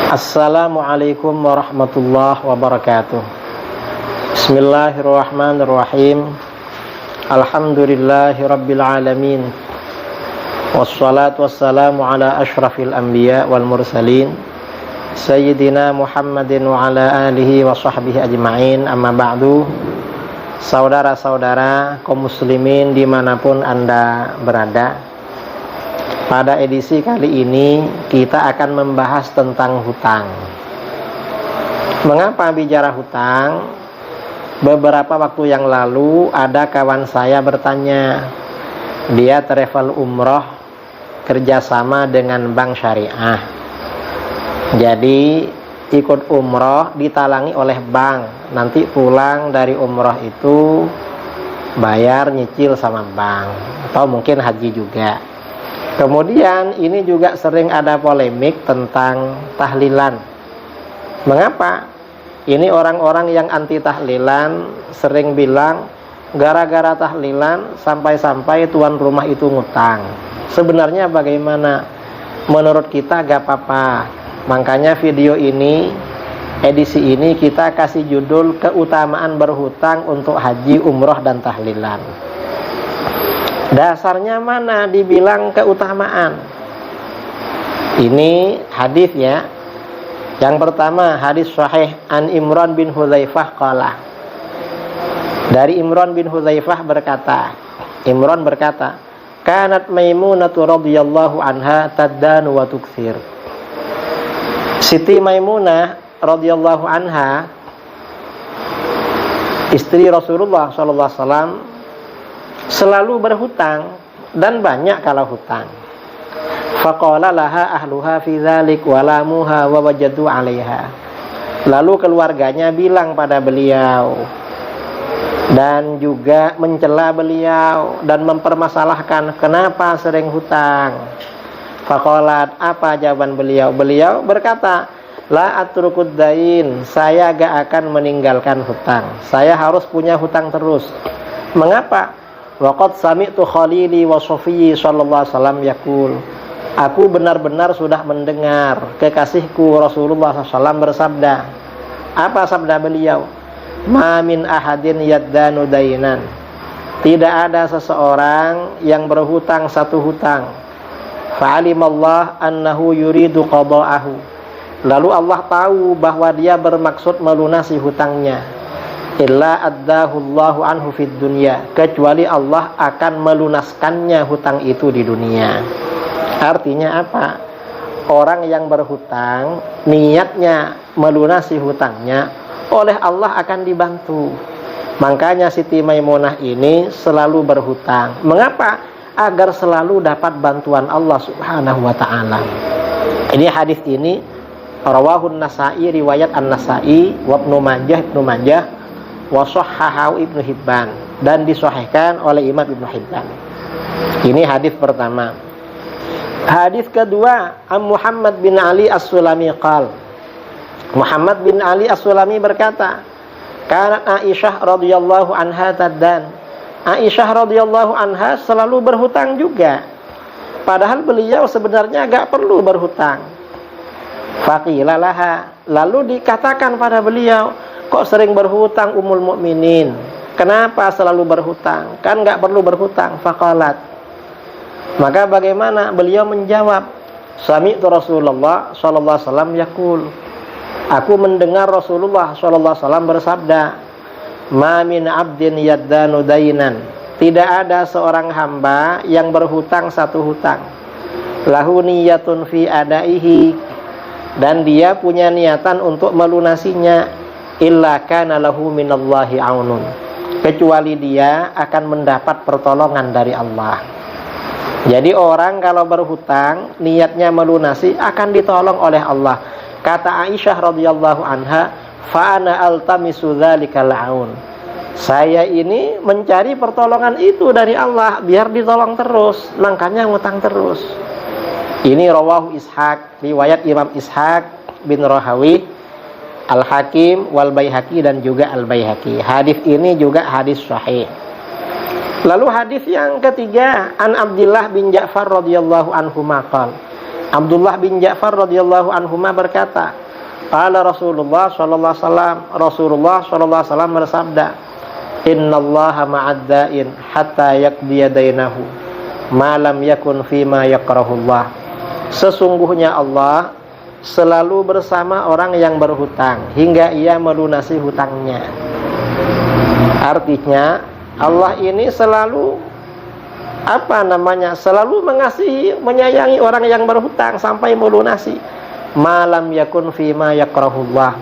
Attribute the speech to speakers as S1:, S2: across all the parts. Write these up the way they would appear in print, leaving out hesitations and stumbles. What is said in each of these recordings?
S1: Assalamualaikum warahmatullahi wabarakatuh. Bismillahirrahmanirrahim. Alhamdulillahi rabbil alamin. Wassalatu wassalamu ala ashrafil anbiya wal mursalin Sayyidina Muhammadin wa ala alihi wa sahbihi ajma'in. Amma ba'du. Saudara-saudara kaum muslimin dimanapun Anda berada, pada edisi kali ini kita akan membahas tentang hutang. Mengapa bicara hutang? Beberapa waktu yang lalu ada kawan saya bertanya. Dia travel umroh kerjasama dengan bank syariah. Jadi ikut umroh ditalangi oleh bank. Nanti pulang dari umroh itu bayar nyicil sama bank, atau mungkin haji juga. Kemudian ini juga sering ada polemik tentang tahlilan. Mengapa? Ini orang-orang yang anti tahlilan sering bilang gara-gara tahlilan sampai-sampai tuan rumah itu ngutang. Sebenarnya bagaimana? Menurut kita gak apa-apa. Makanya video ini, edisi ini kita kasih judul keutamaan berhutang untuk haji, umroh, dan tahlilan. Dasarnya mana dibilang keutamaan? Ini hadis ya. Yang pertama hadis sahih an Imran bin Hudzaifah qala. Dari Imran bin Hudzaifah berkata, Imran berkata, kanat Maimunah radhiyallahu anha taddanu wa tukthir. Siti Maimunah radhiyallahu anha, istri Rasulullah sallallahu alaihi wasallam, selalu berhutang dan banyak kalau hutang. Faqala laha ahluha fi dzalik wa lamuha wa wajadu 'alaiha. Lalu keluarganya bilang pada beliau dan juga mencela beliau dan mempermasalahkan kenapa sering hutang. Faqalat, apa jawaban beliau? Beliau berkata, la atrukud dain, saya gak akan meninggalkan hutang. Saya harus punya hutang terus. Mengapa? Waqad sami'tu khalili wa safiyyi sallallahu alaihi wasallam yaqul. Aku benar-benar sudah mendengar kekasihku Rasulullah SAW bersabda. Apa sabda beliau? Ma min ahadin yaddanu dainan. Tidak ada seseorang yang berhutang satu hutang. Fa'alimallah annahu yuridu qada'ahu. Lalu Allah tahu bahwa dia bermaksud melunasi hutangnya. Illa addahullahu anhu fid dunya, kecuali Allah akan melunaskannya hutang itu di dunia. Artinya apa? Orang yang berhutang niatnya melunasi hutangnya, oleh Allah akan dibantu. Makanya Siti Maimunah ini selalu berhutang. Mengapa? Agar selalu dapat bantuan Allah Subhanahu wa taala. Ini hadis ini rawahun Nasa'i, riwayat An-Nasa'i wa Ibnu Majah wa shahhahu Ibnu Hibban, dan disahihkan oleh Imam Ibnu Hibban. Ini hadis pertama. Hadis kedua, Muhammad bin Ali As-Sulami qal. Muhammad bin Ali As-Sulami berkata, kanat Aisyah radhiyallahu anha taddan. Aisyah radhiyallahu anha selalu berhutang juga. Padahal beliau sebenarnya gak perlu berhutang. Faqila laha, lalu dikatakan pada beliau, kok sering berhutang Ummul Mukminin? Kenapa selalu berhutang? Kan gak perlu berhutang. Faqalat, maka bagaimana? Beliau menjawab, sami'tu Rasulullah sallallahu alaihi wasallam yaqul. Aku mendengar Rasulullah sallallahu alaihi wasallam bersabda, ma min 'abdin yaddanu dainan. Tidak ada seorang hamba yang berhutang satu hutang. Lahu niyatun fi adaihi, dan dia punya niatan untuk melunasinya. Illa kana lahu minallahi aunun, kecuali dia akan mendapat pertolongan dari Allah. Jadi orang kalau berhutang niatnya melunasi akan ditolong oleh Allah. Kata Aisyah radhiyallahu anha, fa ana altamisu dzalikal aun. Saya ini mencari pertolongan itu dari Allah biar ditolong terus, makanya ngutang terus. Ini rawahu Ishaq, riwayat Imam Ishaq bin Rahawi, Al-Hakim wal Baihaqi, dan juga Al-Baihaqi. Hadis ini juga hadis sahih. Lalu hadis yang ketiga, an Abdullah bin Ja'far radhiyallahu anhu maqal. Abdullah bin Ja'far radhiyallahu anhuma berkata, qala Rasulullah sallallahu alaihi wasallam, Rasulullah sallallahu alaihi wasallam bersabda, innallaha ma'ad-da'in hatta yaqdiya dainahu ma lam yakun fima yakrahullah. Sesungguhnya Allah selalu bersama orang yang berhutang hingga ia melunasi hutangnya. Artinya Allah ini selalu selalu mengasihi, menyayangi orang yang berhutang sampai melunasi. Malam yakun fima yakrahullah,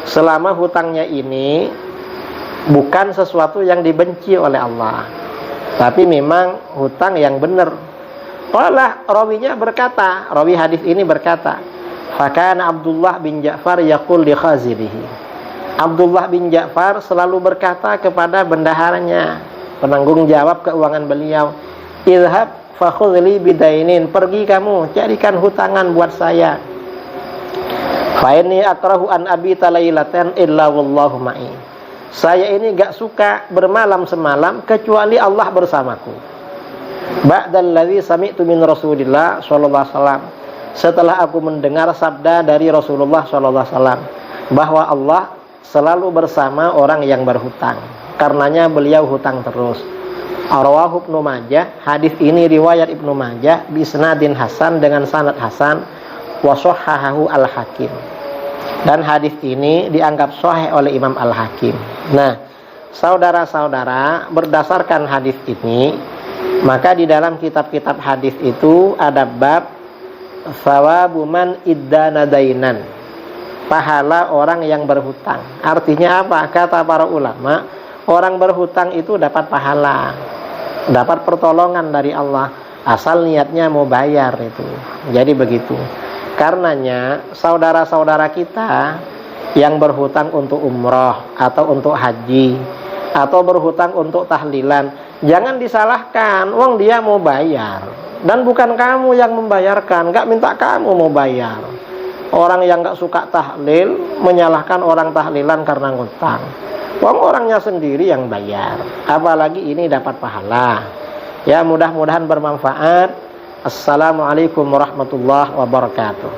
S1: selama hutangnya ini bukan sesuatu yang dibenci oleh Allah, tapi memang hutang yang benar. Qala, rawinya berkata, rawi hadis ini berkata, fakana Abdullah bin Ja'far yaqul li khazinihi. Abdullah bin Ja'far selalu berkata kepada bendaharanya, penanggung jawab keuangan beliau, idhab fakhudli bidainin, pergi kamu carikan hutangan buat saya. Fa inni akrahu an abita lailatan illa wallahu ma'i. Saya ini gak suka bermalam semalam kecuali Allah bersamaku. Ba'dalladzi sami'tu min Rasulillah sallallahu alaihi wasallam, setelah aku mendengar sabda dari Rasulullah sallallahu alaihi wasallam bahwa Allah selalu bersama orang yang berhutang. Karenanya beliau hutang terus. Rawahu Ibnu Majah, hadis ini riwayat Ibnu Majah bi isnadin hasan, dengan sanad hasan, wa shahhahahu Al-Hakim. Dan hadis ini dianggap sahih oleh Imam Al-Hakim. Nah, saudara-saudara, berdasarkan hadis ini, maka di dalam kitab-kitab hadis itu ada bab sawabu man iddana dainan, pahala orang yang berhutang. Artinya apa? Kata para ulama, orang berhutang itu dapat pahala, dapat pertolongan dari Allah, asal niatnya mau bayar itu. Jadi begitu. Karenanya saudara-saudara kita yang berhutang untuk umroh atau untuk haji atau berhutang untuk tahlilan, jangan disalahkan, wong dia mau bayar dan bukan kamu yang membayarkan, gak minta kamu mau bayar. Orang yang gak suka tahlil menyalahkan orang tahlilan karena ngutang, wong orangnya sendiri yang bayar, apalagi ini dapat pahala. Ya, mudah-mudahan bermanfaat. Assalamualaikum warahmatullahi wabarakatuh.